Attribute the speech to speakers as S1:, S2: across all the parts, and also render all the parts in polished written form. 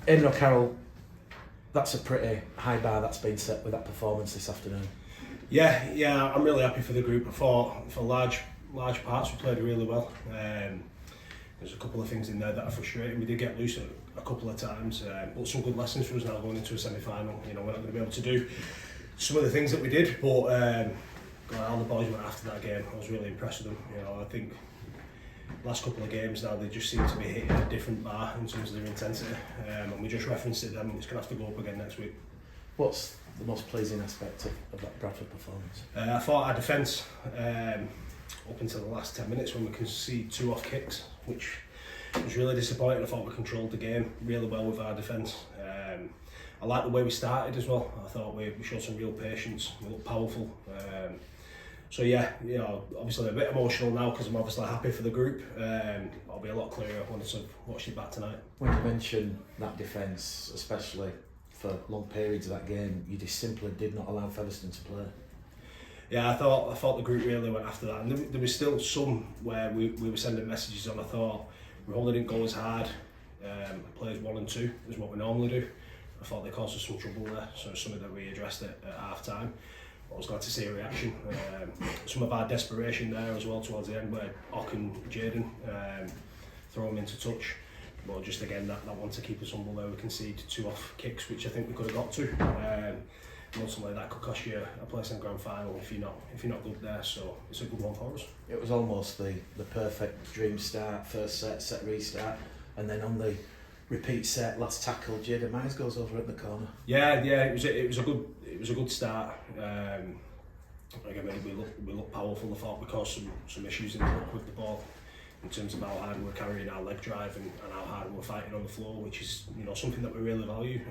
S1: Eamon O'Carroll, that's a pretty high bar that's been set with that performance this afternoon.
S2: Yeah, I'm really happy for the group. I thought for large parts we played really well. There's a couple of things in there that are frustrating. We did get loose a couple of times, but some good lessons for us now going into a semi-final. You know, we're not going to be able to do some of the things that we did, but all the boys went after that game. I was really impressed with them. You know, I think last couple of games now they just seem to be hitting a different bar in terms of their intensity, and we just referenced it then. It's going to have to go up again next week.
S1: What's the most pleasing aspect of that Bradford performance?
S2: I thought our defence, up until the last 10 minutes when we conceded 2 off kicks, which was really disappointing. I thought we controlled the game really well with our defence. I like the way we started as well. I thought we showed some real patience. We looked powerful. So yeah, you know, obviously a bit emotional now because I'm obviously happy for the group. I'll be a lot clearer once I've watched it back tonight.
S1: When you mention that defence, especially for long periods of that game, you just simply did not allow Featherstone to play.
S2: Yeah, I thought the group really went after that, and there was still some where we were sending messages on. I thought we probably didn't go as hard. Players 1 and 2 is what we normally do. I thought they caused us some trouble there, so it's something that we addressed at half time. I was glad to see a reaction. Some of our desperation there as well towards the end, where Ock and Jaden throw him into touch. But just again, that one to keep us humble there. We conceded 2 off kicks, which I think we could have got to. Ultimately, that could cost you a place in the grand final if you're not good there. So it's a good one for us. It
S1: was almost the perfect dream start. First set restart, and then on the repeat set, last tackle, Jaden Myers goes over at the corner.
S2: Yeah, it was a good start. Again, we look powerful. I thought we caused some issues in the look with the ball, in terms of how hard we're carrying our leg drive and how hard we're fighting on the floor, which is, you know, something that we really value.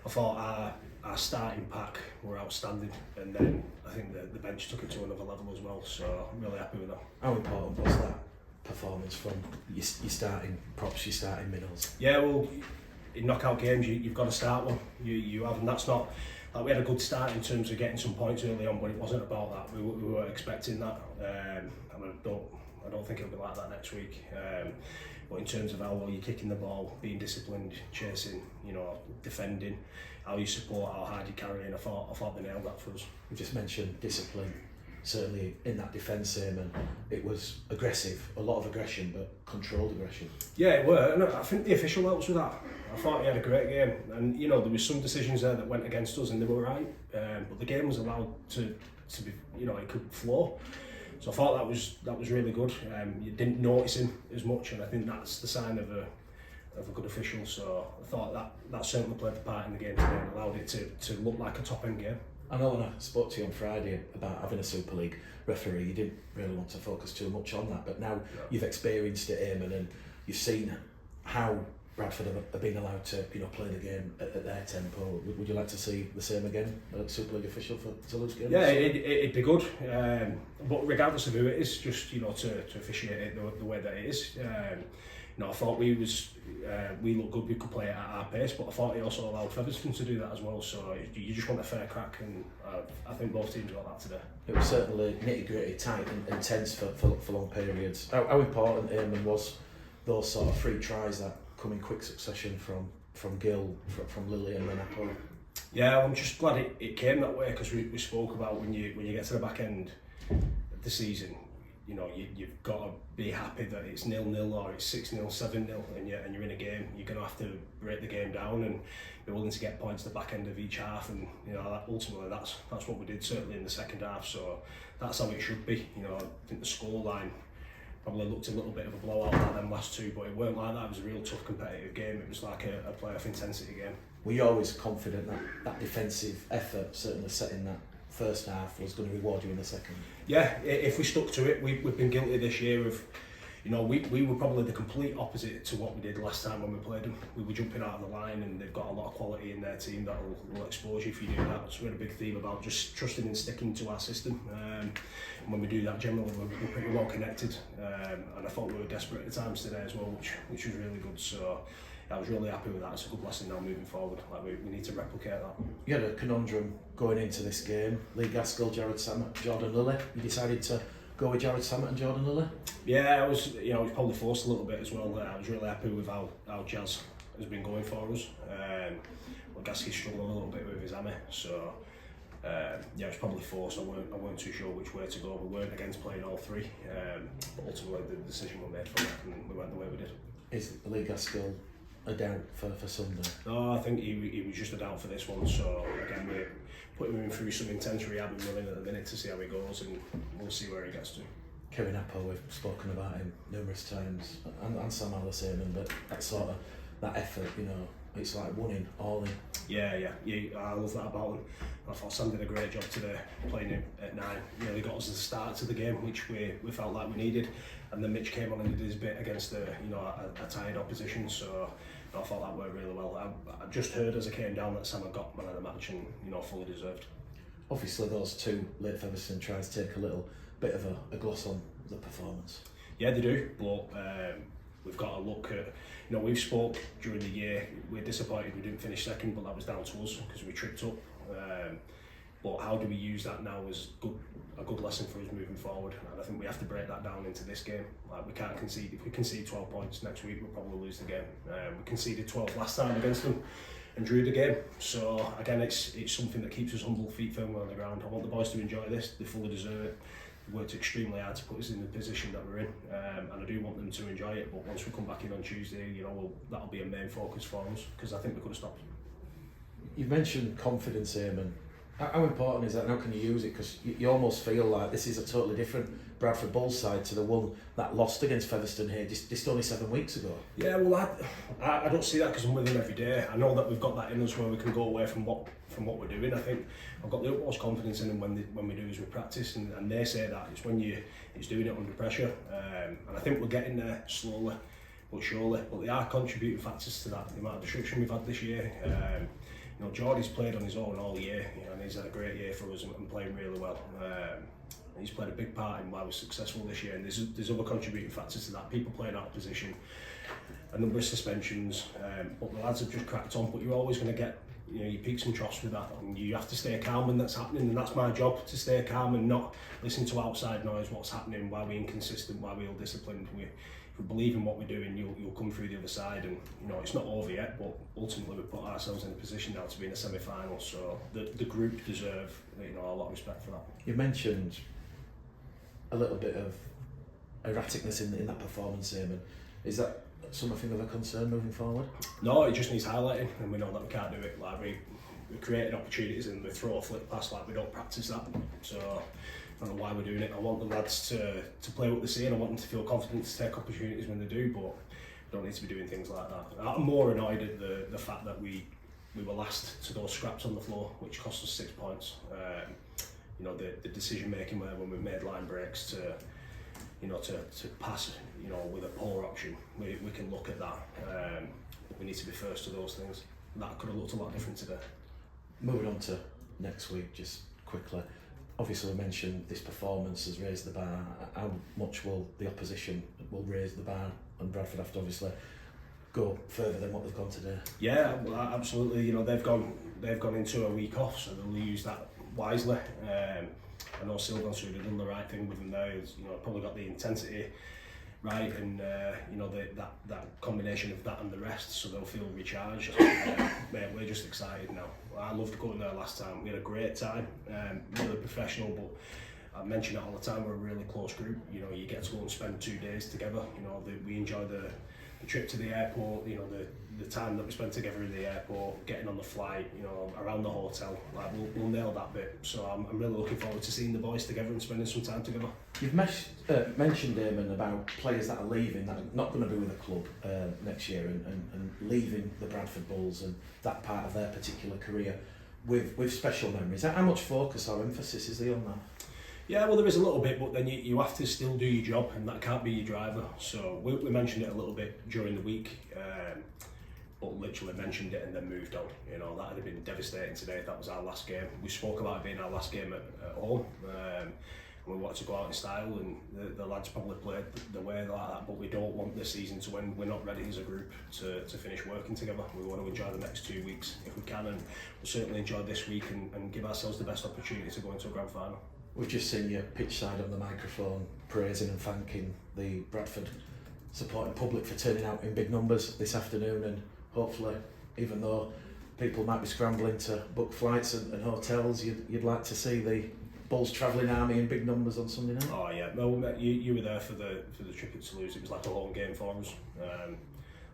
S2: I thought our starting pack were outstanding, and then I think the bench took it to another level as well, so I'm really happy with that.
S1: How important was that performance from your starting props, your starting middles?
S2: Yeah, well, in knockout games you've got to start one. You have, and that's not like we had a good start in terms of getting some points early on, but it wasn't about that. We weren't expecting that, and I don't think it'll be like that next week. But in terms of how well you're kicking the ball, being disciplined, chasing, you know, defending, how you support, how hard you're carrying, I thought they nailed that for us.
S1: You just mentioned discipline. Certainly in that defence, Eamon, it was aggressive, a lot of aggression, but controlled aggression.
S2: Yeah, it were, and I think the official helps with that. I thought he had a great game, and you know there was some decisions there that went against us, and they were right. But the game was allowed to be, you know, it could flow. So I thought that was really good. You didn't notice him as much, and I think that's the sign of a good official. So I thought that certainly played the part in the game today and allowed it to look like a top end game.
S1: I know when I spoke to you on Friday about having a Super League referee, you didn't really want to focus too much on that, but now you've experienced it, Eamon, and you've seen how Bradford have been allowed to, you know, play the game at their tempo. Would you like to see the same again, a Super League official for Toulouse games?
S2: Yeah, it'd be good. But regardless of who it is, just, you know, to officiate it the way that it is. You know, I thought we looked good. We could play it at our pace, but I thought he also allowed Featherstone to do that as well. So you just want a fair crack, and I think both teams got that today.
S1: It was certainly nitty-gritty, tight and tense for long periods. How important, Eamon, was those sort of 3 tries that come in quick succession from Gill, from Lily and then Apple?
S2: Yeah, I'm just glad it came that way, because we spoke about when you get to the back end of the season, you know, you've got to be happy that it's 0-0 or it's 6-0, 7-0, and you're in a game. You're going to have to break the game down and be willing to get points at the back end of each half, and you know ultimately that's what we did, certainly in the second half. So that's how it should be. You know, I think the scoreline probably looked a little bit of a blowout like them last 2, but it weren't like that. It was a real tough competitive game. It was like a playoff intensity game.
S1: Were you always confident that defensive effort, certainly setting that first half, was going to reward you in the second?
S2: Yeah, if we stuck to it. We've been guilty this year of, you know, we were probably the complete opposite to what we did last time when we played them. We were jumping out of the line, and they've got a lot of quality in their team that will expose you if you do that. So we had a big theme about just trusting and sticking to our system. And when we do that, generally we're pretty well connected. And I thought we were desperate at the times today as well, which was really good. So I was really happy with that. It's a good lesson now moving forward. Like we need to replicate that.
S1: You had a conundrum going into this game. Lee Gaskell, Jared Samet, Jordan Lilly. You decided to go with Jared Samet and Jordan Lilly?
S2: Yeah, I was probably forced a little bit as well. I was really happy with how Jazz has been going for us. Gasky's struggled a little bit with his hammy, so yeah, it was probably forced. I weren't too sure which way to go. We weren't against playing all three, but ultimately the decision was made from it, and we went the way we did.
S1: Is Lee Gaskell a doubt for Sunday?
S2: No, I think he was just a doubt for this one. So again, we're putting him through some intense rehab and running at the minute to see how he goes, and we'll see where he gets to.
S1: Kevin Apple, we've spoken about him numerous times, and Sam Allison, but that sort of that effort, you know, it's like one in, all in.
S2: Yeah, I love that about him. I thought Sam did a great job today, playing him at 9. Really got us the start to the game, which we felt like we needed. And then Mitch came on and did his bit against a tired opposition. So I thought that worked really well. I just heard as I came down that Sam had got man of the match, and fully deserved. Obviously,
S1: those two late Featherstone tries to take a little bit of a gloss on the performance.
S2: Yeah, they do, but we've got to look at. We've spoke during the year. We're disappointed we didn't finish second, but that was down to us because we tripped up. But how do we use that now as a good lesson for us moving forward? And I think we have to break that down into this game. Like, we can't concede. If we concede 12 points next week, we'll probably lose the game. We conceded 12 last time against them and drew the game. So again, it's something that keeps us humble, feet firmly on the ground. I want the boys to enjoy this. They fully deserve it. They worked extremely hard to put us in the position that we're in, and I do want them to enjoy it. But once we come back in on Tuesday, that'll be a main focus for us, because I think we could have stopped.
S1: You've mentioned confidence, Eamon. How important is that? How can you use it? Because you almost feel like this is a totally different Bradford Bulls side to the one that lost against Featherstone here just only 7 weeks ago.
S2: Yeah, well, I don't see that because I'm with them every day. I know that we've got that in us where we can go away from what we're doing. I think I've got the utmost confidence in them when we do as we practice, and they say that it's when it's doing it under pressure, and I think we're getting there slowly but surely. But they are contributing factors to that. The amount of disruption we've had this year. Geordie's played on his own all year, and he's had a great year for us and playing really well. He's played a big part in why we're successful this year, and there's other contributing factors to that. People playing out of position, a number of suspensions, but the lads have just cracked on. But you're always going to get your peaks and troughs with that, and you have to stay calm when that's happening, and that's my job, to stay calm and not listen to outside noise, what's happening, why we're inconsistent, why we're ill-disciplined. If we believe in what we're doing, you'll come through the other side, and it's not over yet, but ultimately we've put ourselves in a position now to be in a semi-final, so the group deserve a lot of respect for that.
S1: You mentioned a little bit of erraticness in that performance, Eamon. Is that something of a concern moving forward?
S2: No, it just needs highlighting, and we know that we can't do it. Like we created opportunities and we throw a flick pass, like we don't practice that, so I don't know why we're doing it. I want the lads to play what they see, and I want them to feel confident to take opportunities when they do, but we don't need to be doing things like that. I'm more annoyed at the fact that we were last to those scraps on the floor, which cost us 6 points. The decision making where when we made line breaks to pass, with a poor option, we can look at that. We need to be first to those things. That could have looked a lot different today.
S1: Moving on to next week, just quickly. Obviously, we mentioned this performance has raised the bar. How much will the opposition raise the bar, and Bradford have to obviously go further than what they've gone today?
S2: Yeah, well, absolutely. They've gone into a week off, so they'll use that wisely. I know Silvan's really done the right thing with them there. Probably got the intensity right, and that combination of that and the rest, so they'll feel recharged. Mate, we're just excited now. I loved going there last time. We had a great time, really professional, but I mention it all the time, we're a really close group. You get to go and spend 2 days together. We enjoy the trip to the airport, the time that we spent together in the airport, getting on the flight, around the hotel. Like, we'll nail that bit. So I'm really looking forward to seeing the boys together and spending some time together.
S1: You've mentioned, Eamon, about players that are leaving, that are not going to be with the club next year, and leaving the Bradford Bulls and that part of their particular career with special memories. How much focus or emphasis is there on that?
S2: Yeah, well, there is a little bit, but then you have to still do your job, and that can't be your driver. So we mentioned it a little bit during the week, but literally mentioned it and then moved on. That would have been devastating today if that was our last game. We spoke about it being our last game at home, and we wanted to go out in style, and the lads probably played the way like that, but we don't want the season to end. We're not ready as a group to finish working together. We want to enjoy the next 2 weeks if we can, and we'll certainly enjoy this week and give ourselves the best opportunity to go into a grand final.
S1: We've just seen you pitch side on the microphone praising and thanking the Bradford supporting public for turning out in big numbers this afternoon, and hopefully, even though people might be scrambling to book flights and hotels, you'd like to see the Bulls travelling army in big numbers on Sunday night.
S2: Oh yeah, well, you were there for the trip at Toulouse. It was like a home game for us.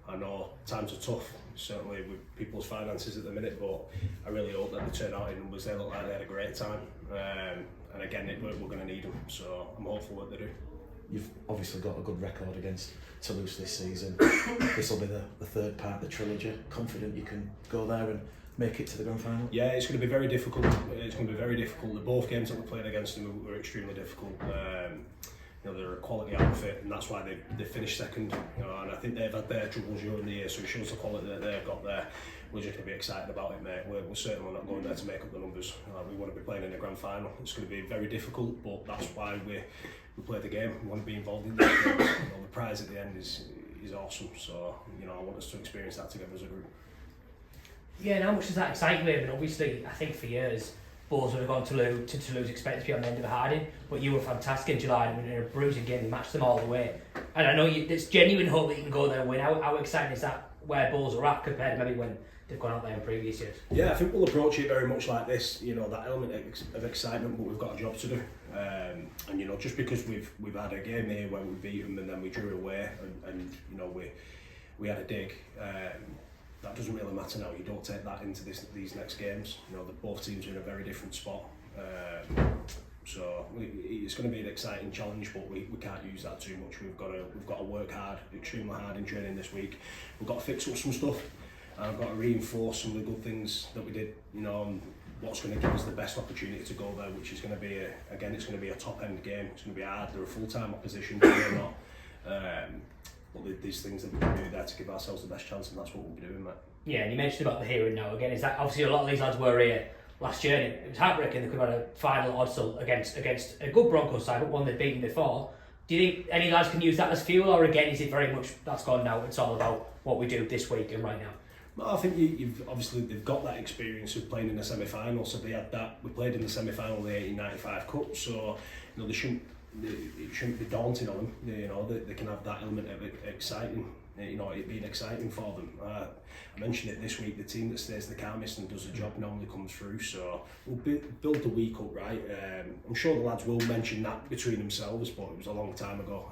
S2: I know times are tough, certainly with people's finances at the minute, but I really hope that they turn out in numbers. They look like they had a great time, and again, we're going to need them. So I'm hopeful that they do.
S1: You've obviously got a good record against Toulouse this season. This will be the third part of the trilogy. Confident you can go there and make it to the grand final?
S2: Yeah, it's going to be very difficult. It's going to be very difficult. The both games that we played against them were extremely difficult. They're a quality outfit, and that's why they finished second. And I think they've had their troubles during the year, so it shows the quality that they've got there. We're just going to be excited about it, mate. We're certainly not going there to make up the numbers. We want to be playing in the grand final. It's going to be very difficult, but that's why we play the game. We want to be involved in that game. The prize at the end is awesome. So I want us to experience that together as a group.
S3: Yeah, and how much does that excite you? And obviously, I think for years, Bulls would have gone to Toulouse expected to be on the end of a hiding, but you were fantastic in July and in a bruising game, you matched them all the way. And I know there's genuine hope that you can go there and win. How exciting is that where Bulls are at compared to maybe when they've gone out there in previous years?
S2: Yeah, I think we'll approach it very much like this, that element of excitement, but we've got a job to do. And just because we've had a game here where we beat them and then we drew away and we had a dig, that doesn't really matter now. You don't take that into these next games. Both teams are in a very different spot. So it's going to be an exciting challenge, but we can't use that too much. We've got to work hard, extremely hard in training this week. We've got to fix up some stuff. And I've got to reinforce some of the good things that we did. And what's going to give us the best opportunity to go there, which is going to be it's going to be a top end game. It's going to be hard. They're a full-time opposition, but they're not. But there's things that we can do there to give ourselves the best chance, and that's what we'll be doing, mate.
S3: Yeah, and you mentioned about the here and now again. Is that obviously a lot of these lads were here last year, and it was heartbreaking they could have had a final oddle against a good Broncos side, but one they've beaten before. Do you think any lads can use that as fuel, or again is it very much that's gone now? It's all about what we do this week and right now.
S2: Well, I think you've obviously they've got that experience of playing in the semi-final, so they had that. We played in the semi-final of the 1895 Cup, so it shouldn't be daunting on them. They can have that element of exciting. It being exciting for them. I mentioned it this week. The team that stays the calmest and does the job normally comes through. So we'll build the week up right. I'm sure the lads will mention that between themselves, but it was a long time ago.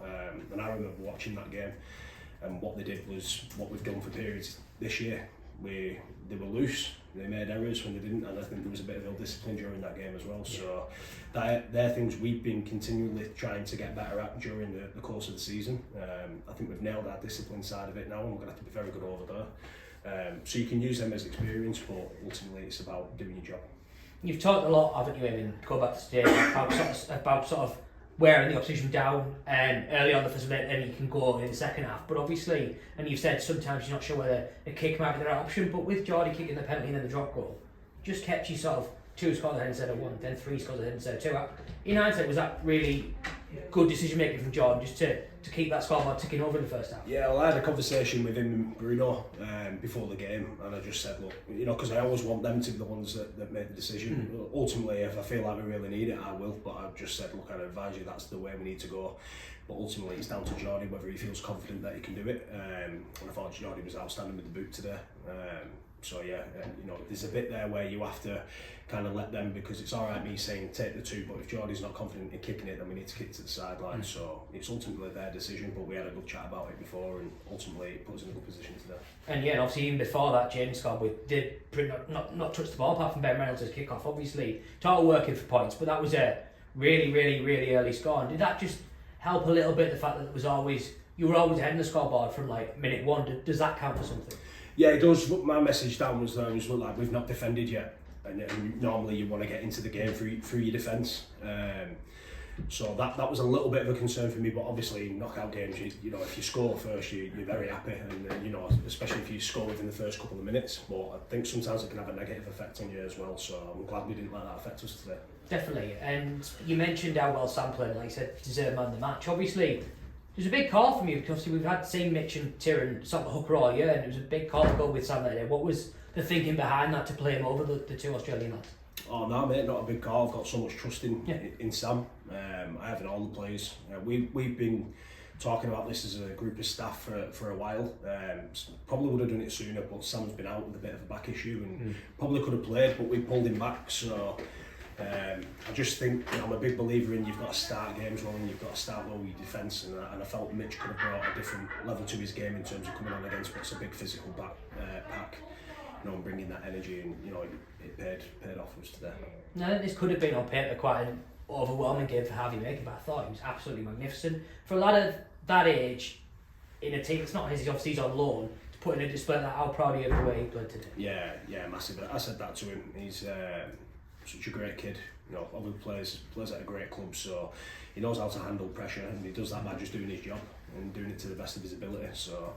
S2: And I remember watching that game, and what they did was what we've done for periods this year. They were loose. They made errors when they didn't, and I think there was a bit of ill discipline during that game as well. So they're things we've been continually trying to get better at during the course of the season. I think we've nailed our discipline side of it now, and we're going to have to be very good over there. So you can use them as experience, but ultimately it's about doing your job.
S3: You've talked a lot, haven't you, Eamon, go back to today, about sort of wearing the opposition down early on the first minute, and you can go in the second half. But obviously, and you've said sometimes you're not sure whether a kick might be the right option, but with Geordie kicking the penalty and then the drop goal, just kept you sort of 2 scores ahead instead of 1, then 3 scores ahead instead of 2. In hindsight, was that really good decision making from Jordan just to keep that scoreboard ticking over in the first half?
S2: Yeah, well, I had a conversation with him and Bruno before the game, and I just said, look, because I always want them to be the ones that make the decision. Ultimately, if I feel like we really need it, I will, but I've just said, look, I advise you that's the way we need to go. But ultimately, it's down to Jordan whether he feels confident that he can do it. And I thought Jordan was outstanding with the boot today. So yeah, there's a bit there where you have to kind of let them, because it's all right me saying take the 2, but if Geordie's not confident in kicking it, then we need to kick to the sideline. So it's ultimately their decision, but we had a good chat about it before, and ultimately it put us in a good position today.
S3: And yeah, and obviously even before that, James Scott did not touch the ball apart from Ben Reynolds' kick off. Obviously, total working for points, but that was a really, really, really early score. And did that just help a little bit, the fact that you were always ahead in the scoreboard from like minute 1? Does that count for something?
S2: Yeah, it does. My message down was look, like we've not defended yet, and normally you want to get into the game through your defence. So that was a little bit of a concern for me, but obviously in knockout games, if you score first, you're very happy, and especially if you score within the first couple of minutes. But I think sometimes it can have a negative effect on you as well. So I'm glad we didn't let that affect us today. Definitely.
S3: And you mentioned how well Sam played, like you said, deserved man of the match. Obviously, it was a big call from you, because we've seen Mitch and Tyrone sort of hooker all year, and it was a big call to go with Sam that day. What was the thinking behind that to play him over the 2 Australian lads?
S2: Oh no, mate, not a big call. I've got so much trust in Sam. I have in all the players. We've been talking about this as a group of staff for a while. Probably would have done it sooner, but Sam's been out with a bit of a back issue and probably could have played, but we pulled him back. So I just think, you know, I'm a big believer in you've got to start games well and you've got to start well with your defence, and I felt Mitch could have brought a different level to his game in terms of coming on against what's a big physical pack, you know, and bringing that energy, and you know it paid off for us today.
S3: No, this could have been on paper quite an overwhelming game for Harvey Maker, but I thought he was absolutely magnificent. For a lad of that age, in a team that's not his, obviously he's on loan, to put in a display that, how proud are you of the way he played today?
S2: Yeah, massive. I said that to him. He's such a great kid. You know, obviously plays at a great club, so he knows how to handle pressure, and he does that by just doing his job and doing it to the best of his ability. So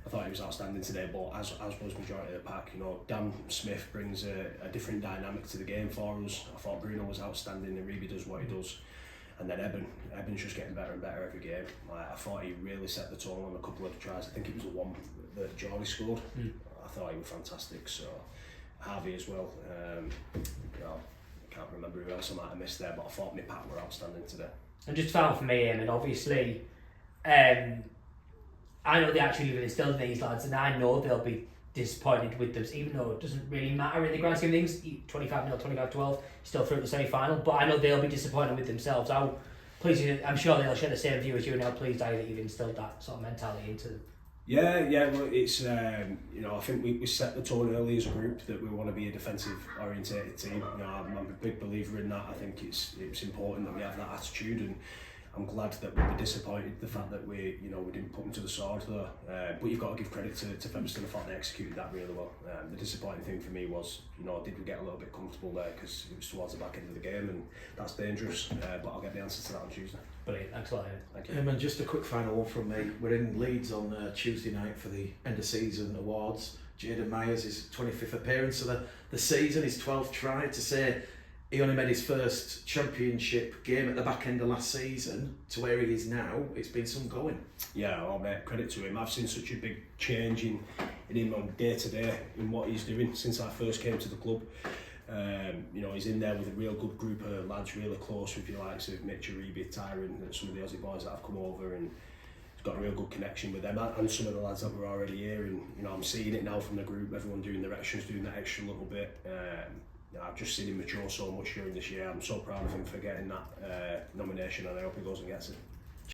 S2: I thought he was outstanding today, but as was majority of the pack. You know, Dan Smith brings a different dynamic to the game for us. I thought Bruno was outstanding, and Reeby does what he does. And then Eben's just getting better and better every game. I thought he really set the tone on a couple of tries. I think it was the one that Jordy scored. I thought he was fantastic. So Harvey as well. You know, I can't remember who else I might have missed there, but I thought my pack were outstanding today.
S3: And just final for me, Eamon, obviously, I know they actually live instilled in these lads, and I know they'll be disappointed with them, even though it doesn't really matter in the grand scheme of things. 25-0, 25-12, still through the semi-final, but I know they'll be disappointed with themselves. How pleased I'm sure they'll share the same view as you, and how pleased are you that you've instilled that sort of mentality into them?
S2: Yeah. Well, it's you know, I think we set the tone early as a group that we want to be a defensive orientated team. You know, I'm a big believer in that. I think it's important that we have that attitude, and I'm glad that we were disappointed the fact that we didn't put them to the sword though. But you've got to give credit to Featherstone. I thought they executed that really well. The disappointing thing for me was, you know, did we get a little bit comfortable there, because it was towards the back end of the game, and that's dangerous. But I'll get the answer to that on Tuesday.
S3: Brilliant, thanks a lot.
S2: Thank you.
S1: And just a quick final one from me. We're in Leeds on Tuesday night for the end of season awards. Jaden Myers, his 25th appearance of the season, his 12th try. To say he only made his first championship game at the back end of last season to where he is now, it's been some going.
S2: Yeah, I'll make credit to him. I've seen such a big change in him on day to day in what he's doing since I first came to the club. You know, he's in there with a real good group of lads, really close with your likes of Mitch, Reeby, Tyron, and some of the Aussie boys that have come over, and he's got a real good connection with them and some of the lads that were already here. And you know, I'm seeing it now from the group, everyone doing their actions, doing that extra little bit. I've just seen him mature so much during this year. I'm so proud of him for getting that nomination, and I hope he goes and gets it.